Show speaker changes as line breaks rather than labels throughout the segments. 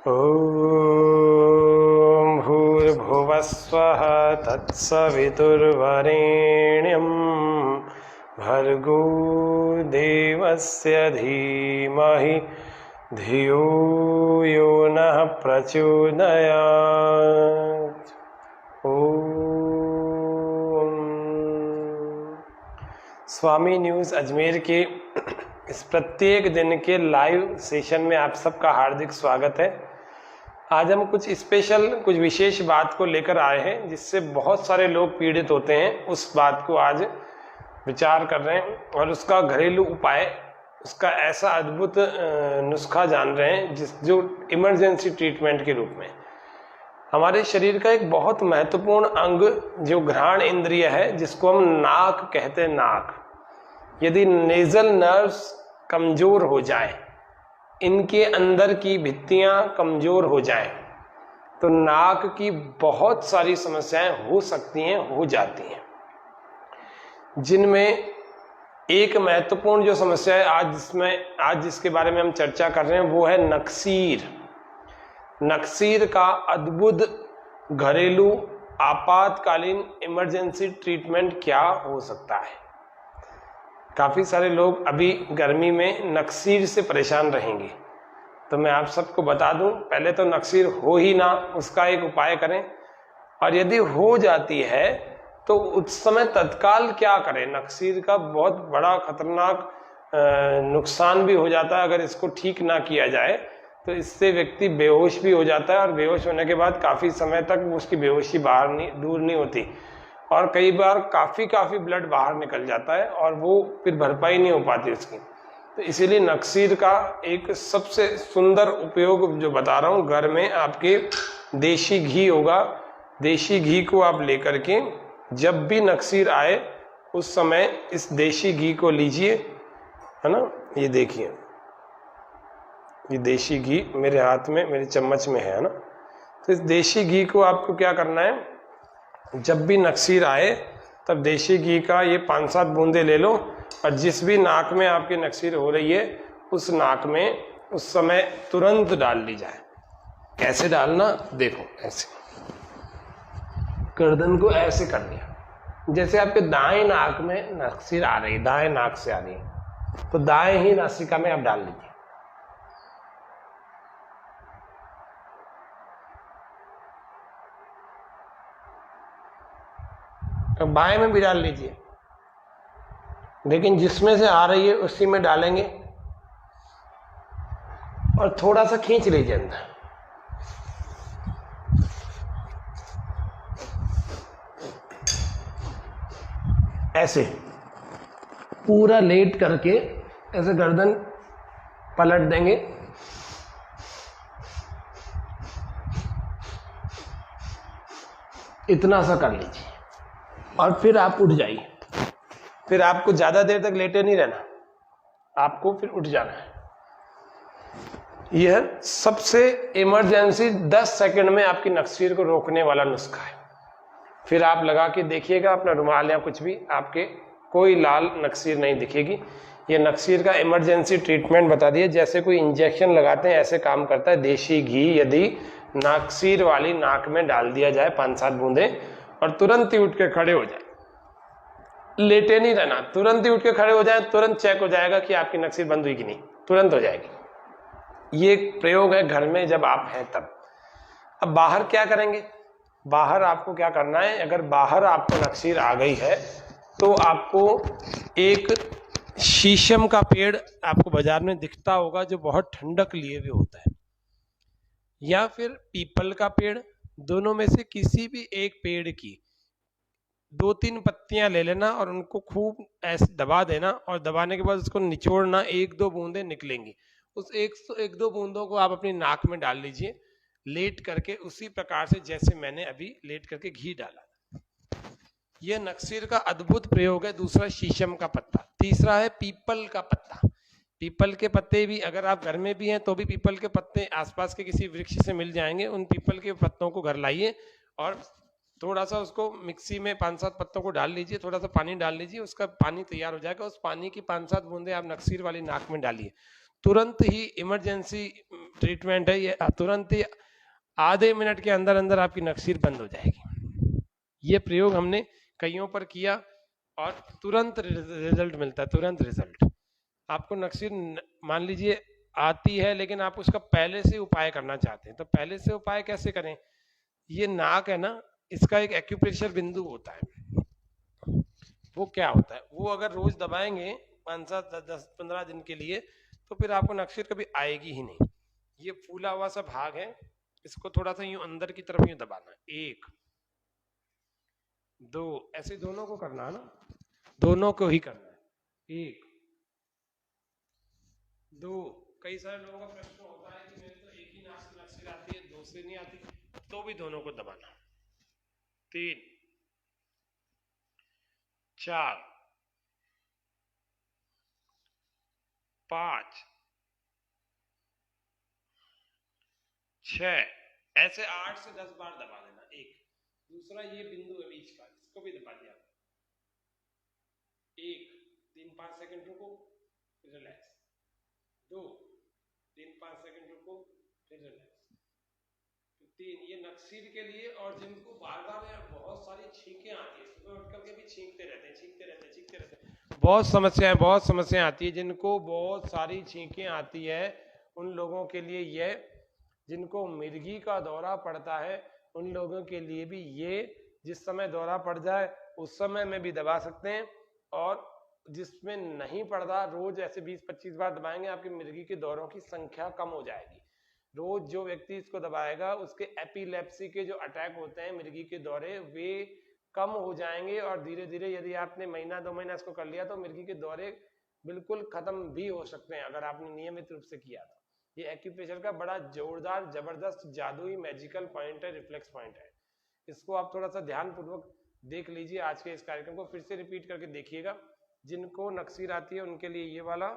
ॐ भूर्भुवस्वः तत्सवितुर्वरेण्यं भर्गो देवस्य धीमहि धियो यो नः प्रचोदयात्। ओम। स्वामी न्यूज़ अजमेर के इस प्रत्येक दिन के लाइव सेशन में आप सबका हार्दिक स्वागत है। आज हम कुछ स्पेशल, कुछ विशेष बात को लेकर आए हैं जिससे बहुत सारे लोग पीड़ित होते हैं। उस बात को आज विचार कर रहे हैं और उसका घरेलू उपाय, उसका ऐसा अद्भुत नुस्खा जान रहे हैं जो इमरजेंसी ट्रीटमेंट के रूप में हमारे शरीर का एक बहुत महत्वपूर्ण अंग जो घ्राण इंद्रिय है, जिसको हम नाक कहते हैं। नाक, यदि नेजल नर्व्स कमजोर हो जाए, इनके अंदर की भित्तियां कमजोर हो जाएं, तो नाक की बहुत सारी समस्याएं हो सकती हैं, हो जाती हैं। जिनमें एक महत्वपूर्ण जो समस्या है आज जिसके बारे में हम चर्चा कर रहे हैं वो है नक्सीर। नक्सीर का अद्भुत घरेलू आपातकालीन इमरजेंसी ट्रीटमेंट क्या हो सकता है। काफी सारे लोग अभी गर्मी में नक्सीर से परेशान रहेंगे, तो मैं आप सबको बता दूं, पहले तो नक्सीर हो ही ना, उसका एक उपाय करें। और यदि हो जाती है तो उस समय तत्काल क्या करें। नक्सीर का बहुत बड़ा खतरनाक नुकसान भी हो जाता है। अगर इसको ठीक ना किया जाए तो इससे व्यक्ति बेहोश भी हो जाता है, और बेहोश होने के बाद काफी समय तक उसकी बेहोशी दूर नहीं होती, और कई बार काफी ब्लड बाहर निकल जाता है और वो फिर भरपाई नहीं हो पाती उसकी। तो इसीलिए नक्सीर का एक सबसे सुंदर उपयोग जो बता रहा हूँ, घर में आपके देशी घी होगा। देशी घी को आप लेकर के जब भी नक्सीर आए उस समय इस देशी घी को लीजिए, है ना। ये देखिए, ये देशी घी मेरे हाथ में, मेरे चम्मच में है ना। तो इस देशी घी को आपको क्या करना है, जब भी नक्सीर आए तब देशी घी का ये 5-7 बूंदे ले लो, और जिस भी नाक में आपकी नक्सीर हो रही है उस नाक में उस समय तुरंत डाल ली जाए। कैसे डालना, देखो, ऐसे गर्दन को ऐसे कर लिया। जैसे आपके दाएं नाक में नक्सीर आ रही है, दाएं नाक से आ रही है, तो दाएं ही नासिका में आप डाल लीजिए। तो बाएं में भी डाल लीजिए, लेकिन जिसमें से आ रही है उसी में डालेंगे, और थोड़ा सा खींच लीजिए अंदर। ऐसे पूरा लेट करके ऐसे गर्दन पलट देंगे, इतना सा कर लीजिए, और फिर आप उठ जाइए। फिर आपको ज्यादा देर तक लेटे नहीं रहना, आपको फिर उठ जाना है। यह सबसे इमरजेंसी 10 सेकंड में आपकी नक्सीर को रोकने वाला नुस्खा है। फिर आप लगा के देखिएगा अपना रुमाल या कुछ भी, आपके कोई लाल नक्सीर नहीं दिखेगी। यह नक्सीर का इमरजेंसी ट्रीटमेंट बता दिए, जैसे कोई इंजेक्शन लगाते हैं ऐसे काम करता है। देशी घी यदि नक्सीर वाली नाक में डाल दिया जाए 5-7 बूंदे, और तुरंत ही उठ के खड़े हो जाए, लेटे नहीं रहना, तुरंत ही उठ के खड़े हो जाए, तुरंत चेक हो जाएगा कि आपकी नक्सीर बंद हुई कि नहीं, तुरंत हो जाएगी। ये प्रयोग है घर में जब आप हैं तब। अब बाहर क्या करेंगे, बाहर आपको क्या करना है, अगर बाहर आपको नक्सीर आ गई है तो आपको एक शीशम का पेड़ आपको बाजार में दिखता होगा जो बहुत ठंडक लिए हुए होता है, या फिर पीपल का पेड़, दोनों में से किसी भी एक पेड़ की 2-3 पत्तियां ले लेना और उनको खूब ऐसे दबा देना, और दबाने के बाद उसको निचोड़ना, 1-2 बूंदे निकलेंगी। उस 1-2 बूंदों को आप अपनी नाक में डाल लीजिए, लेट करके, उसी प्रकार से जैसे मैंने अभी लेट करके घी डाला। यह नक्सीर का अद्भुत प्रयोग है। दूसरा शीशम का पत्ता, तीसरा है पीपल का पत्ता। पीपल के पत्ते भी, अगर आप घर में भी हैं तो भी पीपल के पत्ते आसपास के किसी वृक्ष से मिल जाएंगे। उन पीपल के पत्तों को घर लाइए और थोड़ा सा उसको मिक्सी में 5-7 पत्तों को डाल लीजिए, थोड़ा सा पानी डाल लीजिए, उसका पानी तैयार हो जाएगा। उस पानी की 5-7 बूंदे आप नक्सीर वाली नाक में डालिए, तुरंत ही इमरजेंसी ट्रीटमेंट है ये, तुरंत ही आधे मिनट के अंदर अंदर आपकी नक्सीर बंद हो जाएगी। ये प्रयोग हमने कईयों पर किया और तुरंत रिजल्ट मिलता है, तुरंत रिजल्ट। आपको नक्सीर मान लीजिए आती है लेकिन आप उसका पहले से उपाय करना चाहते हैं, तो पहले से उपाय कैसे करें? ये नाक है ना, इसका एक एक्यूप्रेशर बिंदु होता है। वो क्या होता है, वो अगर रोज दबाएंगे 5-7 10-15 दिन के लिए तो फिर आपको नक्सीर कभी आएगी ही नहीं। ये फूला हुआ सा भाग है, इसको थोड़ा सा यूं अंदर की तरफ यूं दबाना, 1 2 ऐसे दोनों को करना है ना, दोनों को ही करना है, 1 2। कई सारे लोगों का प्रश्न होता है कि मेरे तो एक ही नाक से नक्सीर आती है, दो से नहीं आती, तो भी दोनों को दबाना, 3 4 5 6 ऐसे 8 से 10 बार दबा देना। एक दूसरा ये बिंदु है बीच का, इसको भी दबा दिया, 1 3-5 सेकंड रुको फिर रिलैक्स, 2 3-5 सेकंड रुको फिर रिलैक्स, 3। ये नक्सीर के लिए, और जिनको बार बार बहुत सारी छींकें आती है, सुबह उठ करके भी छींकते रहते हैं, बहुत समस्याएं आती है, जिनको बहुत सारी छींकें आती है उन लोगों के लिए ये, जिनको मिर्गी का दौरा पड़ता है उन लोगों के लिए भी ये, जिस समय दौरा पड़ जाए उस समय में भी दबा सकते हैं, और जिसमें नहीं पड़ता रोज ऐसे 20-25 बार दबाएंगे आपकी मिर्गी के दौरों की संख्या कम हो जाएगी। रोज जो व्यक्ति इसको दबाएगा उसके एपिलेप्सी के जो अटैक होते हैं, मिर्गी के दौरे, वे कम हो जाएंगे, और धीरे धीरे यदि आपने महीना 2 महीना इसको कर लिया तो मिर्गी के दौरे बिल्कुल खत्म भी हो सकते हैं अगर आपने नियमित रूप से किया तो। ये एक्यूप्रेशर का बड़ा जोरदार जबरदस्त जादुई मैजिकल पॉइंट है, रिफ्लेक्स पॉइंट है। इसको आप थोड़ा सा ध्यान पूर्वक देख लीजिए, आज के इस कार्यक्रम को फिर से रिपीट करके देखिएगा। जिनको नक्सीर आती है उनके लिए ये वाला,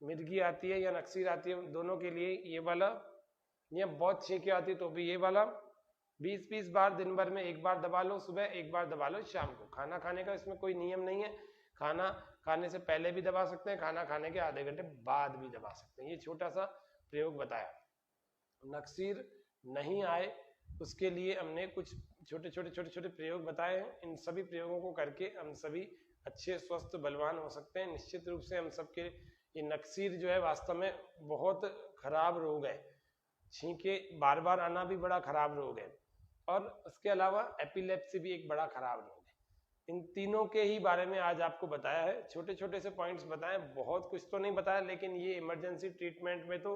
मिर्गी आती है या नक्सीर आती है दोनों के लिए ये वाला, या बहुत छींके आती है तो भी ये वाला, 20-20 बार दिन भर में एक बार दबा लो, सुबह एक बार दबा लो शाम को। खाना खाने का इसमें कोई नियम नहीं है, खाना खाने से पहले भी दबा सकते हैं, खाना खाने के आधे घंटे बाद भी दबा सकते हैं। ये छोटा सा प्रयोग बताया। नक्सीर नहीं आए उसके लिए हमने कुछ छोटे छोटे प्रयोग बताए हैं। इन सभी प्रयोगों को करके हम सभी अच्छे स्वस्थ बलवान हो सकते हैं। निश्चित रूप से हम सबके ये नक्सीर जो है वास्तव में बहुत खराब रोग है, छींके बार बार आना भी बड़ा खराब रोग है, और उसके अलावा एपिलेप्सी भी एक बड़ा खराब रोग है। इन तीनों के ही बारे में आज आपको बताया है, छोटे छोटे से पॉइंट्स बताए, बहुत कुछ तो नहीं बताया, लेकिन ये इमरजेंसी ट्रीटमेंट में तो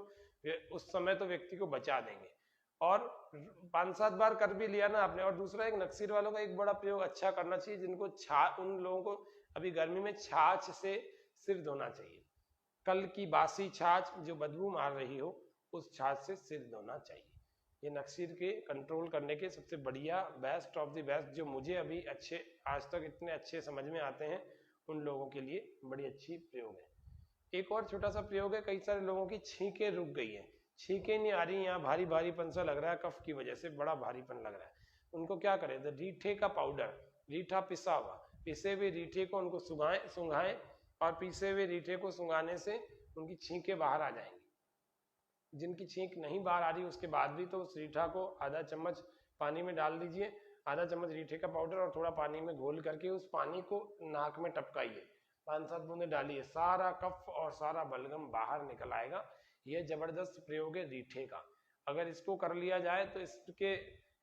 उस समय तो व्यक्ति को बचा देंगे। और 5-7 बार कर भी लिया ना आपने। और दूसरा, एक नक्सीर वालों का एक बड़ा प्रयोग अच्छा करना चाहिए, जिनको उन लोगों को अभी गर्मी में छाछ से सिर धोना चाहिए। कल की बासी छाछ जो बदबू मार रही हो उस छाछ से सिर धोना चाहिए। ये नक्सीर के कंट्रोल करने के सबसे बढ़िया बेस्ट ऑफ द बेस्ट, जो मुझे अभी अच्छे आज तक इतने अच्छे समझ में आते हैं, उन लोगों के लिए बड़ी अच्छी प्रयोग है। एक और छोटा सा प्रयोग है, कई सारे लोगों की छींकें रुक गई है, छींकें नहीं आ रही, यहाँ भारी भारीपन सा लग रहा है, कफ की वजह से बड़ा भारीपन लग रहा है। उनको क्या करें, तो रीठे का पाउडर, रीठा पिसा हुआ, पिसे हुए रीठे को उनको सुंघाएं और पीसे हुए रीठे को सुंघाने से उनकी छींकें बाहर आ जाएंगी। जिनकी छींक नहीं बाहर आ रही उसके बाद भी तो उस रीठा को आधा चम्मच पानी में डाल दीजिए, आधा चम्मच रीठे का पाउडर और थोड़ा पानी में घोल करके उस पानी को नाक में टपकाइए, 5-7 बूंदे डालिए, सारा कफ और सारा बलगम बाहर निकल आएगा। यह जबरदस्त प्रयोग है रीठे का। अगर इसको कर लिया जाए तो इसके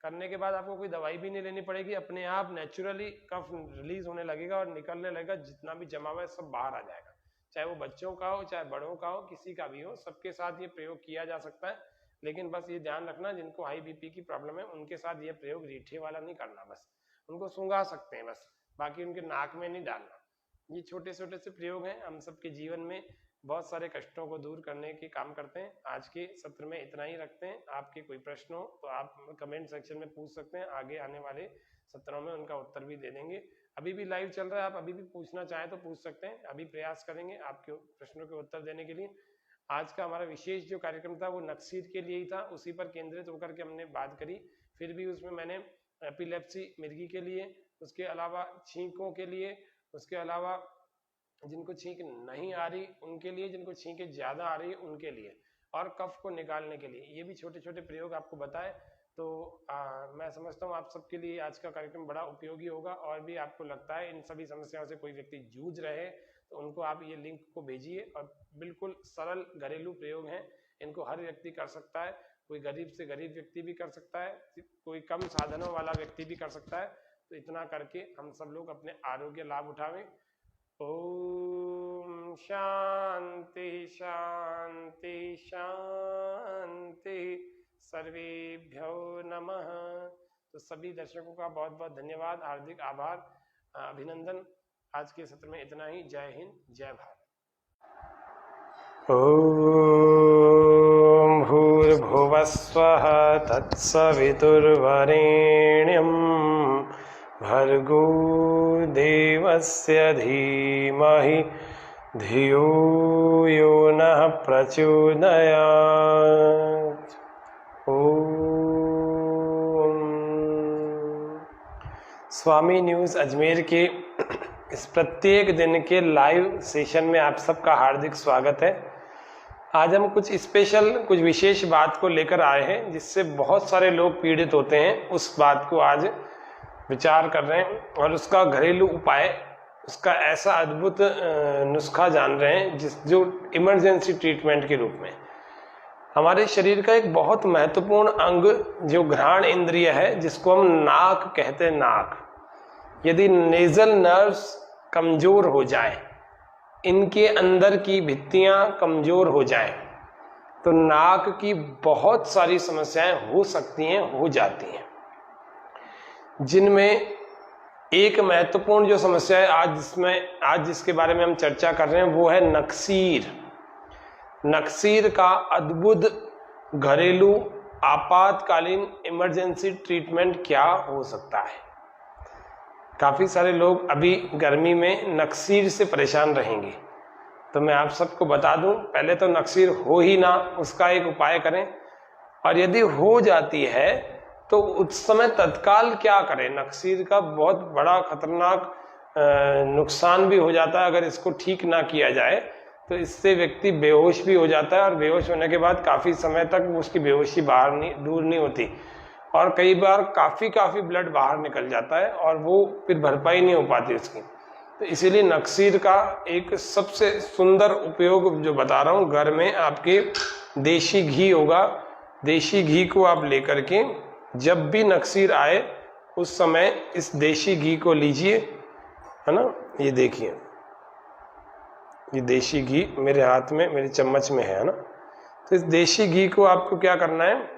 करने के बाद आपको कोई दवाई भी नहीं लेनी पड़ेगी, अपने आप नेचुरली कफ रिलीज होने लगेगा और निकलने लगेगा, जितना भी जमा हुआ है सब बाहर आ जाएगा। चाहे वो बच्चों का हो चाहे बड़ों का हो, किसी का भी हो, सबके साथ ये प्रयोग किया जा सकता है। लेकिन बस ये ध्यान रखना, जिनको हाई बीपी की प्रॉब्लम है उनके साथ ये प्रयोग रीठे वाला नहीं करना, बस उनको सूंघा सकते हैं बस, बाकी उनके नाक में नहीं डालना। ये छोटे छोटे से प्रयोग हैं, हम सबके जीवन में बहुत सारे कष्टों को दूर करने के काम करते हैं। आज के सत्र में इतना ही रखते हैं। आपके कोई प्रश्न हो तो आप कमेंट सेक्शन में पूछ सकते हैं, आगे आने वाले सत्रों में उनका उत्तर भी दे देंगे। अभी भी लाइव चल रहा है, आप अभी भी पूछना चाहें तो पूछ सकते हैं, अभी प्रयास करेंगे आपके प्रश्नों के उत्तर देने के लिए। आज का हमारा विशेष जो कार्यक्रम था वो नक्सीर के लिए ही था, उसी पर केंद्रित होकर के हमने बात करी। फिर भी उसमें मैंने एपिलेप्सी मिर्गी के लिए, उसके अलावा छींकों के लिए, उसके अलावा जिनको छींक नहीं आ रही उनके लिए, जिनको छींकें ज्यादा आ रही है उनके लिए, और कफ को निकालने के लिए। ये भी छोटे छोटे प्रयोग आपको बताए तो मैं समझता हूँ आप सबके लिए आज का कार्यक्रम बड़ा उपयोगी होगा। और भी आपको लगता है इन सभी समस्याओं से कोई व्यक्ति जूझ रहे तो उनको आप ये लिंक को भेजिए। और बिल्कुल सरल घरेलू प्रयोग हैं, इनको हर व्यक्ति कर सकता है। कोई गरीब से गरीब व्यक्ति भी कर सकता है, कोई कम साधनों वाला व्यक्ति भी कर सकता है। तो इतना करके हम सब लोग अपने आरोग्य लाभ उठावें। ओम शांति शांति शांति, सर्वेभ्यो नमः। तो सभी दर्शकों का बहुत बहुत धन्यवाद, हार्दिक आभार, अभिनंदन। आज के सत्र में इतना ही। जय हिंद, जय भारत। ओम भूर्भुवस्वः तत्सवितुर्वरेण्यं भर्गो देवस्य धीमहि धियो यो नः प्रचोदयात्। ओम। स्वामी न्यूज़ अजमेर के इस प्रत्येक दिन के लाइव सेशन में आप सबका हार्दिक स्वागत है। आज हम कुछ स्पेशल, कुछ विशेष बात को लेकर आए हैं जिससे बहुत सारे लोग पीड़ित होते हैं। उस बात को आज विचार कर रहे हैं और उसका घरेलू उपाय, उसका ऐसा अद्भुत नुस्खा जान रहे हैं जो इमरजेंसी ट्रीटमेंट के रूप में हमारे शरीर का एक बहुत महत्वपूर्ण अंग जो घ्राण इंद्रिय है, जिसको हम नाक कहते हैं, नाक, यदि नेजल नर्व्स कमजोर हो जाए, इनके अंदर की भित्तियां कमजोर हो जाएं, तो नाक की बहुत सारी समस्याएं हो सकती हैं, हो जाती हैं। जिनमें एक महत्वपूर्ण जो समस्या है आज जिसके बारे में हम चर्चा कर रहे हैं वो है नक्सीर। नक्सीर का अद्भुत घरेलू आपातकालीन इमरजेंसी ट्रीटमेंट क्या हो सकता है। काफी सारे लोग अभी गर्मी में नक्सीर से परेशान रहेंगे, तो मैं आप सबको बता दूं, पहले तो नक्सीर हो ही ना, उसका एक उपाय करें। और यदि हो जाती है तो उस समय तत्काल क्या करें। नक्सीर का बहुत बड़ा खतरनाक नुकसान भी हो जाता है अगर इसको ठीक ना किया जाए, तो इससे व्यक्ति बेहोश भी हो जाता है और बेहोश होने के बाद काफी समय तक उसकी बेहोशी दूर नहीं होती और कई बार काफी ब्लड बाहर निकल जाता है और वो फिर भरपाई नहीं हो पाती इसकी। तो इसीलिए नक्सीर का एक सबसे सुंदर उपयोग जो बता रहा हूँ, घर में आपके देशी घी होगा, देशी घी को आप लेकर के जब भी नक्सीर आए उस समय इस देशी घी को लीजिए, है ना। ये देखिए, ये देशी घी मेरे हाथ में, मेरे चम्मच में है ना। तो इस देशी घी को आपको क्या करना है,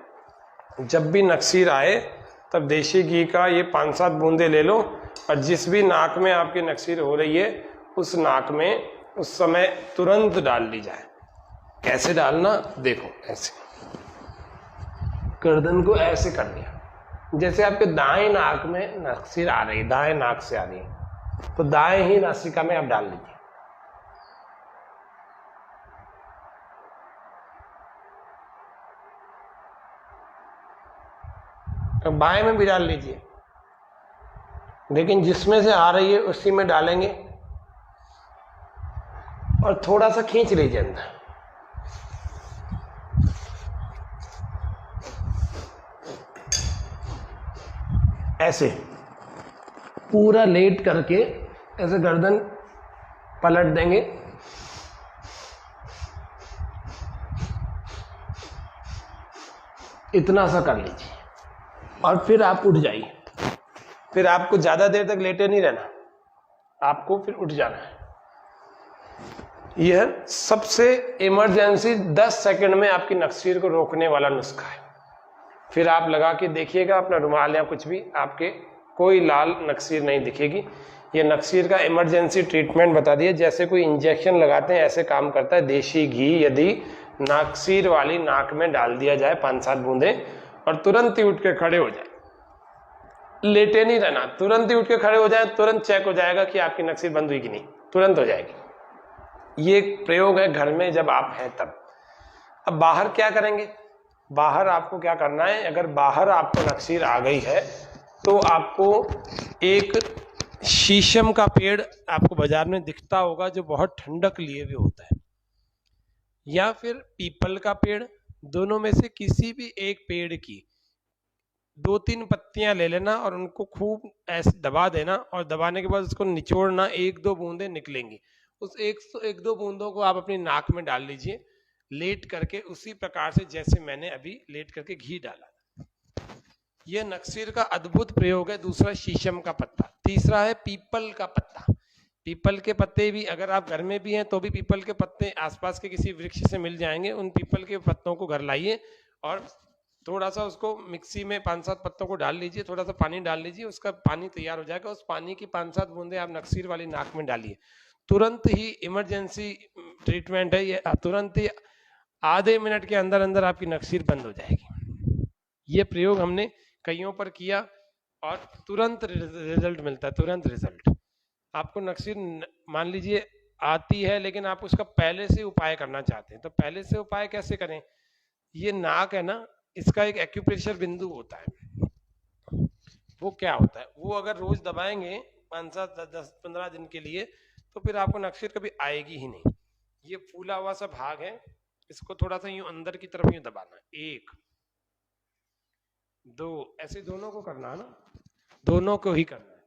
जब भी नक्सीर आए तब देशी घी का ये 5-7 बूंदे ले लो और जिस भी नाक में आपकी नक्सीर हो रही है उस नाक में उस समय तुरंत डाल ली जाए। कैसे डालना, देखो, ऐसे गर्दन को ऐसे कर लिया, जैसे आपके दाएं नाक में नक्सीर आ रही है, दाएं नाक से आ रही है, तो दाएं ही नासिका में आप डाल लीजिए। तो बाएं में भी डाल लीजिए, लेकिन जिसमें से आ रही है उसी में डालेंगे और थोड़ा सा खींच लीजिए अंदर। ऐसे पूरा लेट करके ऐसे गर्दन पलट देंगे, इतना सा कर लीजिए और फिर आप उठ जाइए। फिर आपको ज्यादा देर तक लेटे नहीं रहना, आपको फिर उठ जाना है। यह सबसे इमरजेंसी 10 सेकंड में आपकी नक्सीर को रोकने वाला नुस्खा है। फिर आप लगा के देखिएगा अपना रुमाल या कुछ भी, आपके कोई लाल नक्सीर नहीं दिखेगी। ये नक्सीर का इमरजेंसी ट्रीटमेंट बता दिया, जैसे कोई इंजेक्शन लगाते हैं ऐसे काम करता है। देशी घी यदि नक्सीर वाली नाक में डाल दिया जाए 5-7 बूंदे और तुरंत ही उठ के खड़े हो जाए, लेटे नहीं रहना, तुरंत ही उठ के खड़े हो जाए, तुरंत चेक हो जाएगा कि आपकी नक्सीर बंद हुई कि नहीं, तुरंत हो जाएगी। ये प्रयोग है घर में जब आप हैं तब। अब बाहर क्या करेंगे, बाहर आपको क्या करना है, अगर बाहर आपको नक्सीर आ गई है तो आपको एक शीशम का पेड़ आपको बाजार में दिखता होगा जो बहुत ठंडक लिए हुए होता है, या फिर पीपल का पेड़, दोनों में से किसी भी एक पेड़ की 2-3 पत्तियां ले लेना और उनको खूब ऐसे दबा देना, और दबाने के बाद उसको निचोड़ना, 1-2 बूंदें निकलेंगी। उस 1-2 बूंदों को आप अपनी नाक में डाल लीजिए लेट करके, उसी प्रकार से जैसे मैंने अभी लेट करके घी डाला। यह नक्सीर का अद्भुत प्रयोग है। दूसरा शीशम का पत्ता। तीसरा है पीपल का पत्ता। पीपल के पत्ते भी अगर आप घर में भी हैं तो भी पीपल के पत्ते आसपास के किसी वृक्ष से मिल जाएंगे, उन पीपल के पत्तों को घर लाइए और थोड़ा सा उसको मिक्सी में 5-7 पत्तों को डाल लीजिए, थोड़ा सा पानी डाल लीजिए, उसका पानी तैयार हो जाएगा, उस पानी की 5-7 बूंदे आप नक्सीर वाली नाक में डालिए, तुरंत ही इमरजेंसी ट्रीटमेंट है ये, तुरंत ही आधे मिनट के अंदर अंदर आपकी नक्सीर बंद हो जाएगी। ये प्रयोग हमने कईयों पर किया और तुरंत रिजल्ट मिलता है, तुरंत रिजल्ट। आपको नक्सीर मान लीजिए आती है लेकिन आप उसका पहले से उपाय करना चाहते हैं, तो पहले से उपाय कैसे करें? ये नाक है ना, इसका एक एक्यूप्रेशर बिंदु होता है। वो क्या होता है, वो अगर रोज दबाएंगे 5-7-10-15 दिन के लिए तो फिर आपको नक्सीर कभी आएगी ही नहीं। ये फूला हुआ सा भाग है, इसको थोड़ा सा यूं अंदर की तरफ यूं दबाना, 1 2 ऐसे दोनों को करना है ना, दोनों को ही करना है,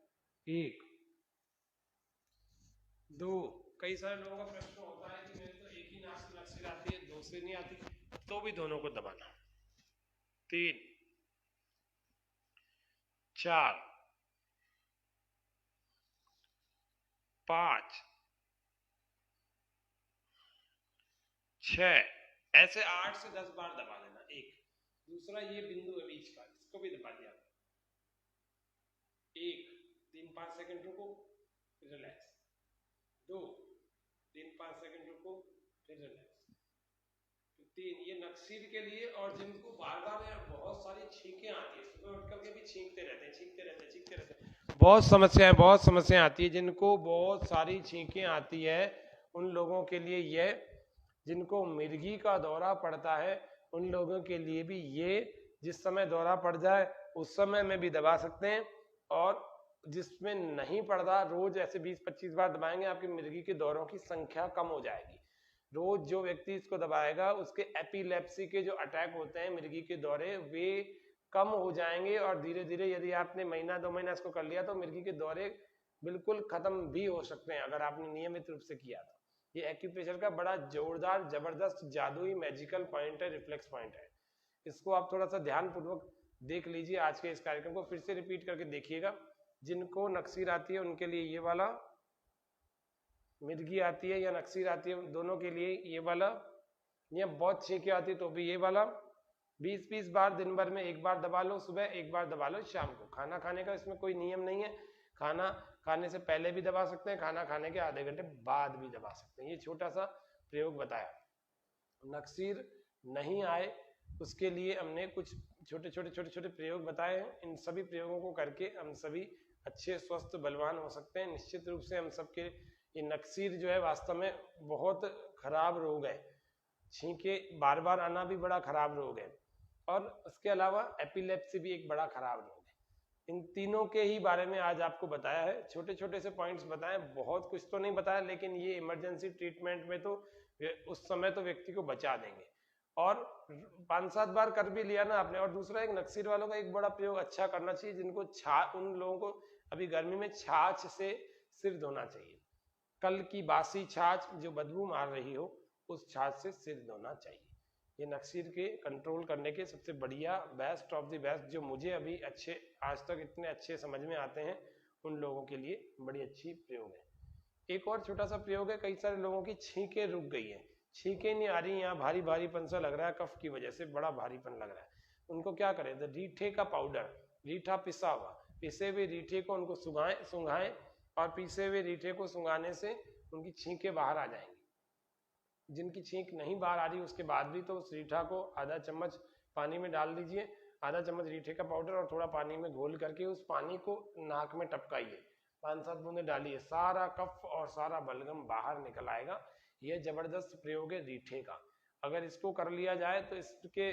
1 2। कई सारे लोगों का प्रश्न होता है कि मेरे तो एक ही नाक से नक्सीर आती है, 2 से नहीं आती, तो भी दोनों को दबाना, 3 4 5 6 ऐसे 8 से 10 बार दबा देना। एक दूसरा ये बिंदु है बीच का, इसको भी दबा दिया, 1 3-5 सेकंड रुको, रिलैक्स, 2 3-5 सेकंड रुको, फिर रिलैक्स, 3। ये नक्सीर के लिए। और जिनको बार बार बहुत सारी छींकें आती है, सुबह उठ करके भी छींकते रहते हैं, छींकते रहते हैं, बहुत समस्याएं आती है, जिनको बहुत सारी छींकें आती है उन लोगों के लिए ये, जिनको मिर्गी का दौरा पड़ता है उन लोगों के लिए भी ये, जिस समय दौरा पड़ जाए उस समय में भी दबा सकते हैं, और जिसमें नहीं पड़ता रोज ऐसे 20-25 बार दबाएंगे, आपकी मिर्गी के दौरों की संख्या कम हो जाएगी। रोज जो व्यक्ति इसको दबाएगा उसके एपिलेप्सी के जो अटैक होते हैं, मिर्गी के दौरे, वे कम हो जाएंगे, और धीरे धीरे यदि आपने 1-2 महीना इसको कर लिया तो मिर्गी के दौरे बिल्कुल खत्म भी हो सकते हैं, अगर आपने नियमित रूप से किया तो। ये एक्यूप्रेशर का बड़ा जोरदार, जबरदस्त, जादुई, मैजिकल पॉइंट है, रिफ्लेक्स पॉइंट है। इसको आप थोड़ा सा ध्यान पूर्वक देख लीजिए, आज के इस कार्यक्रम को फिर से रिपीट करके देखिएगा। जिनको नक्सीर आती है उनके लिए ये वाला, मिर्गी आती है या नक्सीर आती है दोनों के लिए ये वाला, या बहुत छींके आती है तो भी ये वाला, 20-20 बार दिन भर में एक बार दबा लो, सुबह एक बार दबा लो, शाम को। खाना खाने का इसमें कोई नियम नहीं है, खाना खाने से पहले भी दबा सकते हैं, खाना खाने के आधे घंटे बाद भी दबा सकते हैं। ये छोटा सा प्रयोग बताया। नक्सीर नहीं आए उसके लिए हमने कुछ छोटे प्रयोग बताए हैं। इन सभी प्रयोगों को करके हम सभी अच्छे, स्वस्थ, बलवान हो सकते हैं। निश्चित रूप से हम सबके ये नक्सीर जो है वास्तव में बहुत खराब रोग है, छींके बार बार आना भी बड़ा खराब रोग है, और उसके अलावा एपिलेप्सी भी एक बड़ा खराब रोग है। इन तीनों के ही बारे में आज आपको बताया है, छोटे छोटे से पॉइंट्स बताए, बहुत कुछ तो नहीं बताया, लेकिन ये इमरजेंसी ट्रीटमेंट में तो उस समय तो व्यक्ति को बचा देंगे। और 5-7 बार कर भी लिया ना आपने। और दूसरा, एक नक्सीर वालों का एक बड़ा प्रयोग अच्छा करना चाहिए, जिनको उन लोगों को अभी गर्मी में छाछ से सिर धोना चाहिए। कल की बासी छाछ जो बदबू मार रही हो, उस छाछ से सिर धोना चाहिए। ये नक्सीर के कंट्रोल करने के सबसे बढ़िया, बेस्ट ऑफ द बेस्ट, जो मुझे अभी अच्छे, आज तक इतने अच्छे समझ में आते हैं, उन लोगों के लिए बड़ी अच्छी प्रयोग है। एक और छोटा सा प्रयोग है, कई सारे लोगों की छींकें रुक गई हैं, छींकें नहीं आ रही, यहाँ भारी भारीपन सा लग रहा है, कफ की वजह से बड़ा भारीपन लग रहा है, उनको क्या करें? रीठे का पाउडर, रीठा पिसा हुआ, पिसे हुए रीठे को उनको सुंघाएं, और पिसे हुए रीठे को सुंघाने से उनकी छींकें बाहर आ जाएंगी। जिनकी छींक नहीं बाहर आ रही उसके बाद भी, तो उस रीठा को आधा चम्मच पानी में डाल दीजिए, आधा चम्मच रीठे का पाउडर और थोड़ा पानी में घोल करके उस पानी को नाक में टपकाइए, 5-7 बूंदे डालिए, सारा कफ और सारा बलगम बाहर निकल आएगा। यह जबरदस्त प्रयोग है रीठे का। अगर इसको कर लिया जाए तो इसके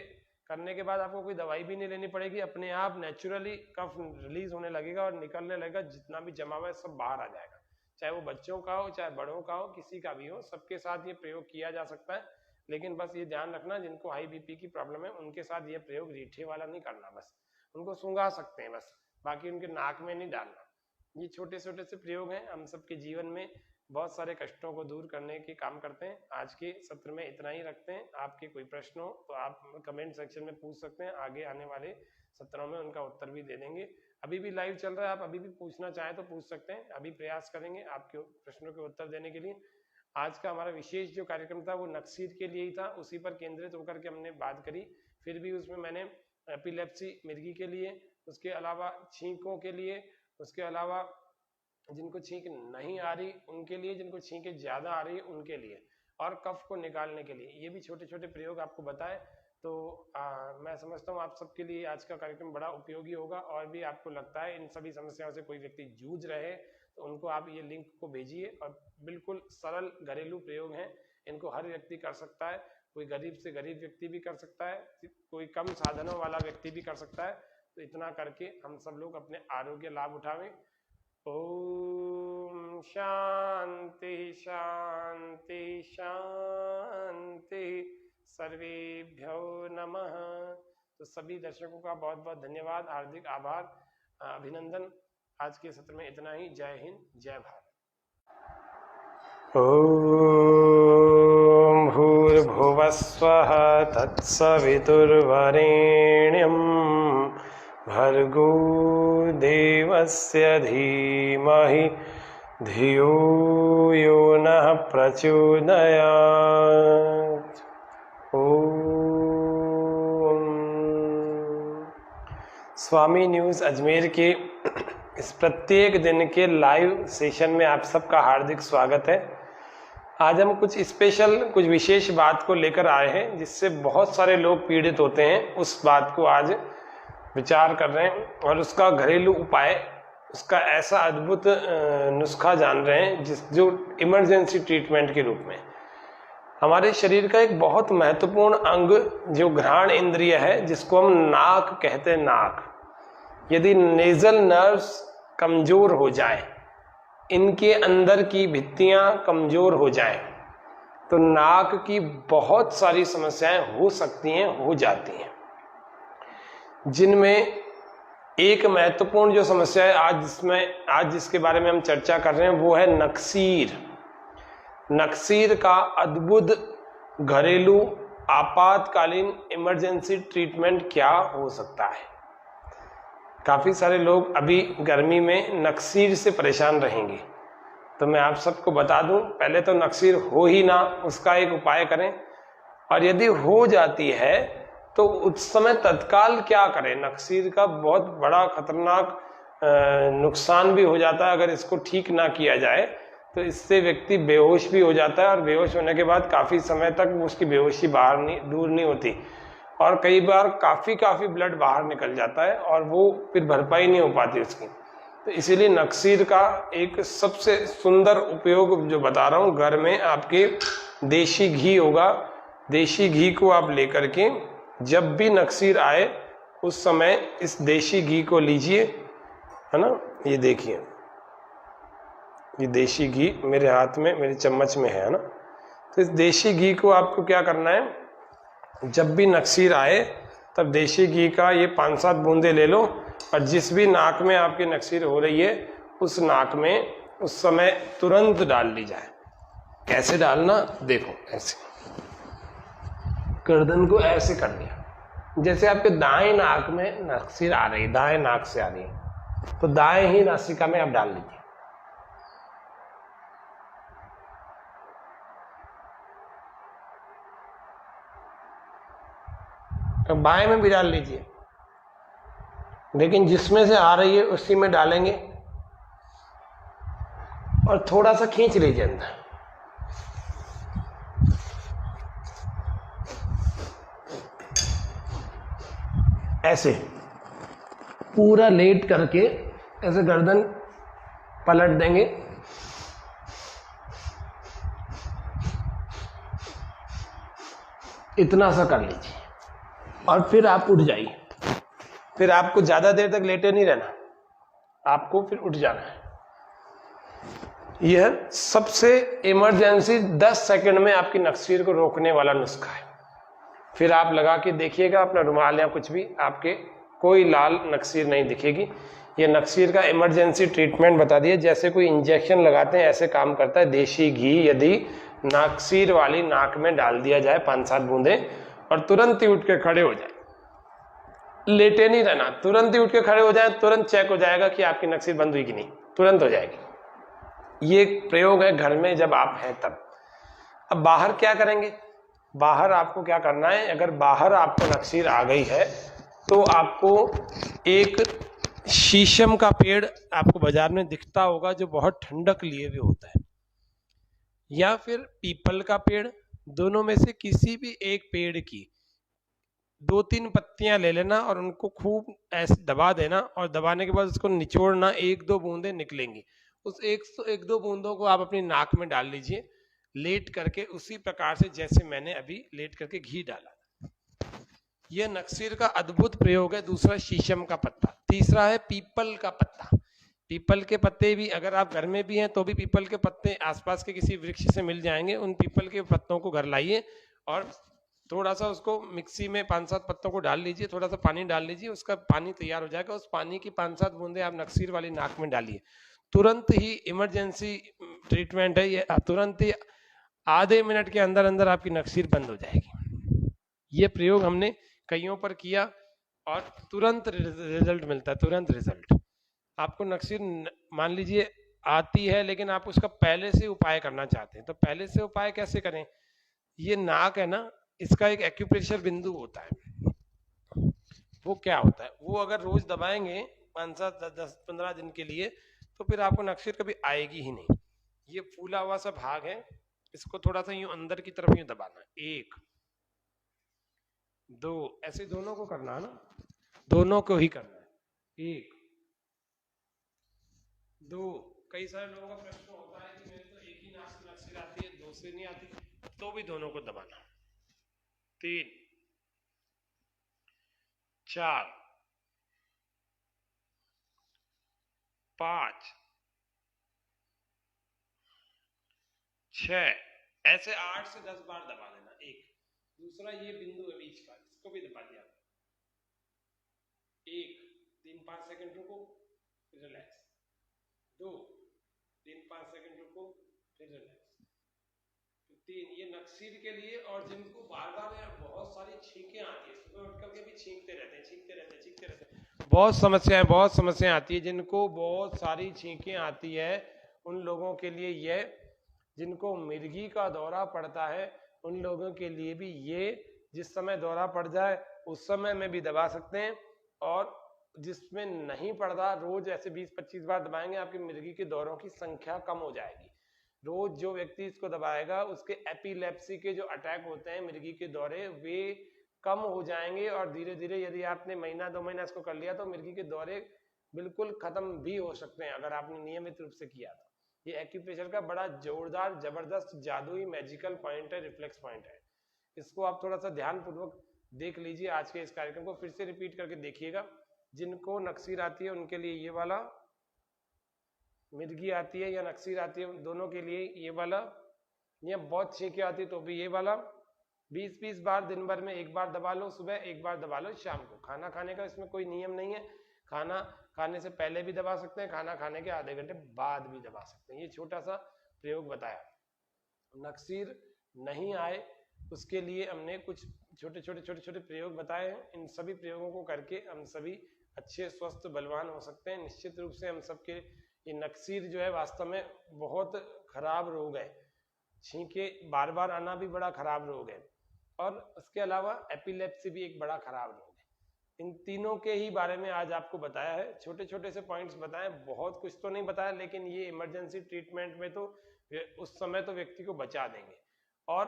करने के बाद आपको कोई दवाई भी नहीं लेनी पड़ेगी, अपने आप नेचुरली कफ रिलीज होने लगेगा और निकलने लगेगा, जितना भी जमा हुआ है सब बाहर आ जाएगा, चाहे वो बच्चों का हो चाहे बड़ों का हो, किसी का भी हो, सबके साथ ये प्रयोग किया जा सकता है। लेकिन बस ये ध्यान रखना, जिनको हाई बीपी की प्रॉब्लम है उनके साथ ये प्रयोग रीठे वाला नहीं करना, बस उनको सूंघा सकते हैं बस, बाकी उनके नाक में नहीं डालना। ये छोटे छोटे से प्रयोग हैं, हम सबके जीवन में बहुत सारे कष्टों को दूर करने के काम करते हैं। आज के सत्र में इतना ही रखते हैं। आपके कोई प्रश्न हो तो आप कमेंट सेक्शन में पूछ सकते हैं, आगे आने वाले सत्रों में उनका उत्तर भी दे देंगे। अभी भी लाइव चल रहा है, आप अभी भी पूछना चाहें तो पूछ सकते हैं, अभी प्रयास करेंगे आपके प्रश्नों के उत्तर देने के लिए। आज का हमारा विशेष जो कार्यक्रम था वो नक्सीर के लिए ही था, उसी पर केंद्रित होकर के हमने बात करी। फिर भी उसमें मैंने एपिलेप्सी मिर्गी के लिए, उसके अलावा छींकों के लिए, उसके अलावा जिनको छींक नहीं आ रही उनके लिए, जिनको छींकें ज्यादा आ रही है उनके लिए, और कफ को निकालने के लिए, ये भी छोटे छोटे प्रयोग आपको बताए। तो मैं समझता हूँ आप सबके लिए आज का कार्यक्रम बड़ा उपयोगी होगा। और भी आपको लगता है इन सभी समस्याओं से कोई व्यक्ति जूझ रहे तो उनको आप ये लिंक को भेजिए, और बिल्कुल सरल घरेलू प्रयोग हैं, इनको हर व्यक्ति कर सकता है, कोई गरीब से गरीब व्यक्ति भी कर सकता है, कोई कम साधनों वाला व्यक्ति भी कर सकता है। तो इतना करके हम सब लोग अपने आरोग्य लाभ उठावें। ओम शांति शांति शांति, सर्वेभ्यो नमः। तो सभी दर्शकों का बहुत बहुत धन्यवाद, हार्दिक आभार, अभिनंदन। आज के सत्र में इतना ही। जय हिंद, जय भारत। ओम भूर्भुवस्वः तत्सवितुर्वरेण्यं भर्गो देवस्य धीमहि धियो यो नः प्रचोदयात्। ओम। स्वामी न्यूज़ अजमेर के इस प्रत्येक दिन के लाइव सेशन में आप सबका हार्दिक स्वागत है। आज हम कुछ स्पेशल, कुछ विशेष बात को लेकर आए हैं, जिससे बहुत सारे लोग पीड़ित होते हैं। उस बात को आज विचार कर रहे हैं और उसका घरेलू उपाय, उसका ऐसा अद्भुत नुस्खा जान रहे हैं जो इमरजेंसी ट्रीटमेंट के रूप में हमारे शरीर का एक बहुत महत्वपूर्ण अंग जो घ्राण इंद्रिय है, जिसको हम नाक कहते हैं, नाक, यदि नेजल नर्व्स कमजोर हो जाए, इनके अंदर की भित्तियां कमजोर हो जाएं, तो नाक की बहुत सारी समस्याएं हो सकती हैं, हो जाती हैं, जिनमें एक महत्वपूर्ण जो समस्या है आज जिसके बारे में हम चर्चा कर रहे हैं वो है नक्सीर। नक्सीर का अद्भुत घरेलू आपातकालीन इमरजेंसी ट्रीटमेंट क्या हो सकता है। काफी सारे लोग अभी गर्मी में नक्सीर से परेशान रहेंगे, तो मैं आप सबको बता दूं, पहले तो नक्सीर हो ही ना, उसका एक उपाय करें, और यदि हो जाती है तो उस समय तत्काल क्या करें। नक्सीर का बहुत बड़ा खतरनाक नुकसान भी हो जाता है अगर इसको ठीक ना किया जाए, तो इससे व्यक्ति बेहोश भी हो जाता है, और बेहोश होने के बाद काफी समय तक उसकी बेहोशी दूर नहीं होती, और कई बार काफी ब्लड बाहर निकल जाता है और वो फिर भरपाई नहीं हो पाती उसकी। तो इसीलिए नक्सीर का एक सबसे सुंदर उपयोग जो बता रहा हूँ, घर में आपके देशी घी होगा, देशी घी को आप लेकर के जब भी नक्सीर आए उस समय इस देशी घी को लीजिए, है ना, ये देखिए, ये देशी घी मेरे हाथ में, मेरे चम्मच में है ना। तो इस देशी घी को आपको क्या करना है, जब भी नक्सीर आए तब देशी घी का ये 5-7 बूंदे ले लो, और जिस भी नाक में आपकी नक्सीर हो रही है उस नाक में उस समय तुरंत डाल ली जाए। कैसे डालना, देखो, ऐसे गर्दन को ऐसे कर लिया, जैसे आपके दाएं नाक में नक्सीर आ रही, दाएं नाक से आ रही है, तो दाएं ही नासिका में आप डाल लीजिए। तो बाएं में भी डाल लीजिए, लेकिन जिसमें से आ रही है उसी में डालेंगे, और थोड़ा सा खींच लीजिए अंदर, ऐसे पूरा लेट करके ऐसे गर्दन पलट देंगे, इतना सा कर लीजिए। और फिर आप उठ जाइए। फिर आपको ज्यादा देर तक लेटे नहीं रहना, आपको फिर उठ जाना है। यह सबसे इमरजेंसी 10 सेकंड में आपकी नक्सीर को रोकने वाला नुस्खा है। फिर आप लगा के देखिएगा अपना रुमाल या कुछ भी, आपके कोई लाल नक्सीर नहीं दिखेगी। यह नक्सीर का इमरजेंसी ट्रीटमेंट बता दिए, जैसे कोई इंजेक्शन लगाते हैं ऐसे काम करता है। देशी घी यदि नक्सीर वाली नाक में डाल दिया जाए 5-7 बूंदें, और तुरंत ही उठ के खड़े हो जाए, लेटे नहीं रहना, तुरंत ही उठ के खड़े हो जाए, तुरंत चेक हो जाएगा कि आपकी नक्सीर बंद हुई कि नहीं, तुरंत हो जाएगी। ये प्रयोग है घर में जब आप हैं तब। अब बाहर क्या करेंगे? बाहर आपको क्या करना है, अगर बाहर आपको नक्सीर आ गई है तो आपको एक शीशम का पेड़ आपको बाजार में दिखता होगा जो बहुत ठंडक लिए हुए होता है, या फिर पीपल का पेड़, दोनों में से किसी भी एक पेड़ की 2-3 पत्तियां ले लेना और उनको खूब ऐसे दबा देना, और दबाने के बाद उसको निचोड़ना, 1-2 बूंदें निकलेंगी। उस 1-2 बूंदों को आप अपनी नाक में डाल लीजिए लेट करके, उसी प्रकार से जैसे मैंने अभी लेट करके घी डाला। यह नक्सीर का अद्भुत प्रयोग है। दूसरा शीशम का पत्ता, तीसरा है पीपल का पत्ता। पीपल के पत्ते भी अगर आप घर में भी हैं तो भी पीपल के पत्ते आसपास के किसी वृक्ष से मिल जाएंगे, उन पीपल के पत्तों को घर लाइए और थोड़ा सा उसको मिक्सी में 5-7 पत्तों को डाल लीजिए, थोड़ा सा पानी डाल लीजिए, उसका पानी तैयार हो जाएगा। उस पानी की 5-7 बूंदे आप नक्सीर वाली नाक में डालिए, तुरंत ही इमरजेंसी ट्रीटमेंट है ये, तुरंत ही आधे मिनट के अंदर अंदर आपकी नक्सीर बंद हो जाएगी। ये प्रयोग हमने कईयों पर किया और तुरंत रिजल्ट मिलता है, तुरंत रिजल्ट। आपको नक्सीर मान लीजिए आती है लेकिन आप उसका पहले से उपाय करना चाहते हैं, तो पहले से उपाय कैसे करें? ये नाक है ना, इसका एक एक्यूप्रेशर बिंदु होता है। वो क्या होता है? वो अगर रोज दबाएंगे 5-7-10-15 दिन के लिए तो फिर आपको नक्सीर कभी आएगी ही नहीं। ये फूला हुआ सा भाग है, इसको थोड़ा सा यूं अंदर की तरफ यूं दबाना, 1 2 ऐसे दोनों को करना है ना, दोनों को ही करना है, 1 2। कई सारे लोगों का प्रश्न होता है कि मेरे तो एक ही नाक से नक्सीर आती है, 2 से नहीं आती, तो भी दोनों को दबाना, 3 4 5 6 ऐसे 8 से 10 बार दबा देना। 1 दूसरा ये बिंदु है बीच का, इसको भी दबा दिया, 1 3-5 सेकंड रुको, फिर रिलैक्स, 2 3-5 सेकंड रुको, फिर रिलैक्स, 3। ये नक्सीर के लिए। और जिनको बार बार बहुत सारी छींकें आती है, सुबह उठ करके भी छींकते रहते हैं, बहुत समस्याएं आती है, जिनको बहुत सारी छींकें आती है, उन लोगों के लिए ये, जिनको मिर्गी का दौरा पड़ता है उन लोगों के लिए भी ये, जिस समय दौरा पड़ जाए उस समय में भी दबा सकते हैं, और जिसमें नहीं पड़ता रोज ऐसे 20-25 बार दबाएंगे, आपकी मिर्गी के दौरों की संख्या कम हो जाएगी। रोज जो व्यक्ति इसको दबाएगा उसके एपिलेप्सी के जो अटैक होते हैं, मिर्गी के दौरे, वे कम हो जाएंगे। और धीरे धीरे यदि आपने 1-2 महीना इसको कर लिया तो मिर्गी के दौरे बिल्कुल खत्म भी हो सकते हैं, अगर आपने नियमित रूप से किया तो। ये एक्यूप्रेशर का बड़ा जोरदार, जबरदस्त, जादुई, मैजिकल पॉइंट है, रिफ्लेक्स पॉइंट है। इसको आप थोड़ा सा ध्यान पूर्वक देख लीजिए। आज के इस कार्यक्रम को फिर से रिपीट करके देखिएगा। जिनको नक्सीर आती है उनके लिए ये वाला, मिर्गी आती है या नक्सीर आती है दोनों के लिए ये वाला, या बहुत छींके आती है तो भी ये वाला। 20-20 बार दिन भर में 1 बार दबा लो, सुबह 1 बार दबा लो, शाम को। खाना खाने का इसमें कोई नियम नहीं है, खाना खाने से पहले भी दबा सकते हैं, खाना खाने के आधे घंटे बाद भी दबा सकते हैं। ये छोटा सा प्रयोग बताया। नक्सीर नहीं आए उसके लिए हमने कुछ छोटे प्रयोग बताए हैं। इन सभी प्रयोगों को करके हम सभी अच्छे, स्वस्थ, बलवान हो सकते हैं। निश्चित रूप से हम सबके ये नक्सीर जो है वास्तव में बहुत खराब रोग है। छींके बार बार आना भी बड़ा खराब रोग है, और उसके अलावा एपिलेप्सी भी एक बड़ा खराब रोग है। इन तीनों के ही बारे में आज आपको बताया है, छोटे छोटे से पॉइंट्स बताए, बहुत कुछ तो नहीं बताया, लेकिन ये इमरजेंसी ट्रीटमेंट में तो उस समय तो व्यक्ति को बचा देंगे। और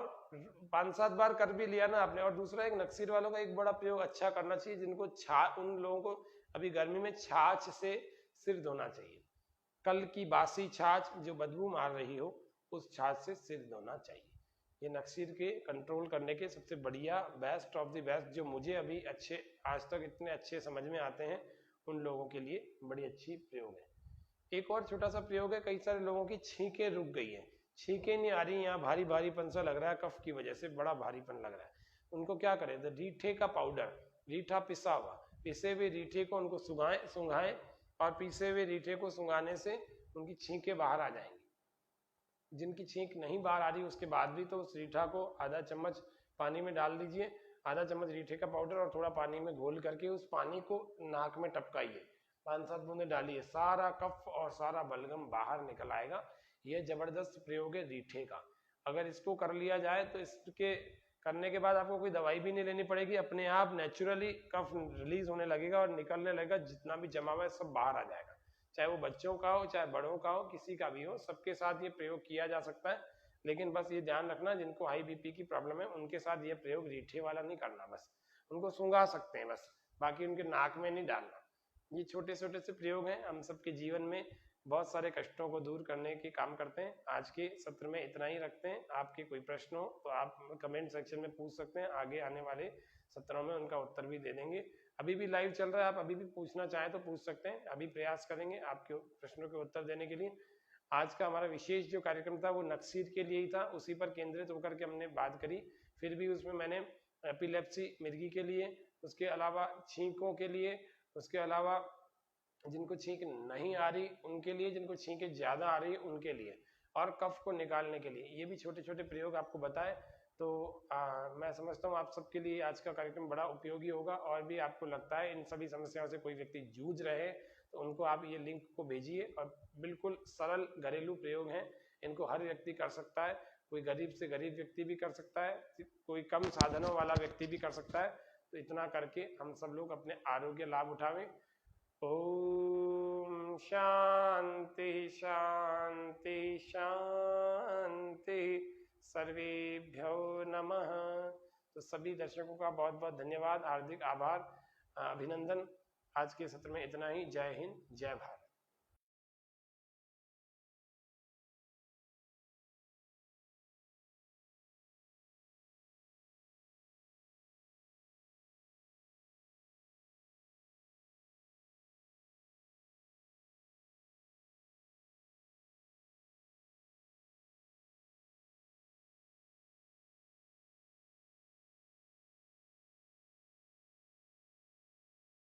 5-7 बार कर भी लिया ना आपने। और दूसरा, एक नक्सीर वालों का एक बड़ा प्रयोग अच्छा करना चाहिए, जिनको उन लोगों को अभी गर्मी में छाछ से सिर धोना चाहिए। कल की बासी छाछ जो बदबू मार रही हो, उस छाछ से सिर धोना चाहिए। ये नक्सीर के कंट्रोल करने के सबसे बढ़िया बेस्ट ऑफ द बेस्ट, जो मुझे अभी अच्छे आज तक इतने अच्छे समझ में आते हैं, उन लोगों के लिए बड़ी अच्छी प्रयोग है। एक और छोटा सा प्रयोग है, कई सारे लोगों की छींकें रुक गई है, छींकें नहीं आ रही, यहाँ भारी भारीपन सा लग रहा है, कफ की वजह से बड़ा भारीपन लग रहा है, उनको क्या करें, तो रीठे का पाउडर, रीठा पिसा हुआ, पिसे हुए रीठे को उनको सुंघाएं और पीसे हुए रीठे को सुंघाने से उनकी छींकें बाहर आ जाएंगी। जिनकी छींक नहीं बाहर आ रही उसके बाद भी तो उस रीठा को आधा चम्मच पानी में डाल दीजिए, आधा चम्मच रीठे का पाउडर और थोड़ा पानी में घोल करके उस पानी को नाक में टपकाइए, 5-7 बूंदे डालिए, सारा कफ और सारा बलगम बाहर निकल आएगा। यह जबरदस्त प्रयोग है रीठे का। अगर इसको कर लिया जाए तो इसके करने के बाद आपको कोई दवाई भी नहीं लेनी पड़ेगी, अपने आप नेचुरली कफ रिलीज होने लगेगा और निकलने लगेगा, जितना भी जमा हुआ है सब बाहर आ जाएगा, चाहे वो बच्चों का हो चाहे बड़ों का हो, किसी का भी हो, सबके साथ ये प्रयोग किया जा सकता है। लेकिन बस ये ध्यान रखना, जिनको हाई बीपी की प्रॉब्लम है उनके साथ ये प्रयोग रीठे वाला नहीं करना, बस उनको सूंघा सकते हैं बस, बाकी उनके नाक में नहीं डालना। ये छोटे छोटे से प्रयोग हैं, हम सबके जीवन में बहुत सारे कष्टों को दूर करने के काम करते हैं। आज के सत्र में इतना ही रखते हैं। आपके कोई प्रश्न हो तो आप कमेंट सेक्शन में पूछ सकते हैं, आगे आने वाले सत्रों में उनका उत्तर भी दे देंगे। अभी भी लाइव चल रहा है, आप अभी भी पूछना चाहें तो पूछ सकते हैं, अभी प्रयास करेंगे आपके प्रश्नों के उत्तर देने के लिए। आज का हमारा विशेष जो कार्यक्रम था वो नक्सीर के लिए ही था, उसी पर केंद्रित होकर के हमने बात करी। फिर भी उसमें मैंने एपिलेप्सी मिर्गी के लिए, उसके अलावा छींकों के लिए, उसके अलावा जिनको छींक नहीं आ रही उनके लिए, जिनको छींकें ज्यादा आ रही है उनके लिए, और कफ को निकालने के लिए, ये भी छोटे छोटे प्रयोग आपको बताए। तो मैं समझता हूँ आप सबके लिए आज का कार्यक्रम बड़ा उपयोगी होगा। और भी आपको लगता है इन सभी समस्याओं से कोई व्यक्ति जूझ रहे तो उनको आप ये लिंक को भेजिए, और बिल्कुल सरल घरेलू प्रयोग हैं, इनको हर व्यक्ति कर सकता है, कोई गरीब से गरीब व्यक्ति भी कर सकता है, कोई कम साधनों वाला व्यक्ति भी कर सकता है। तो इतना करके हम सब लोग अपने आरोग्य लाभ उठावें। ओम शांति शांति शांति, सर्वेभ्यो नमः। तो सभी दर्शकों का बहुत बहुत धन्यवाद, हार्दिक आभार, अभिनंदन। आज के सत्र में इतना ही। जय हिंद, जय भारत।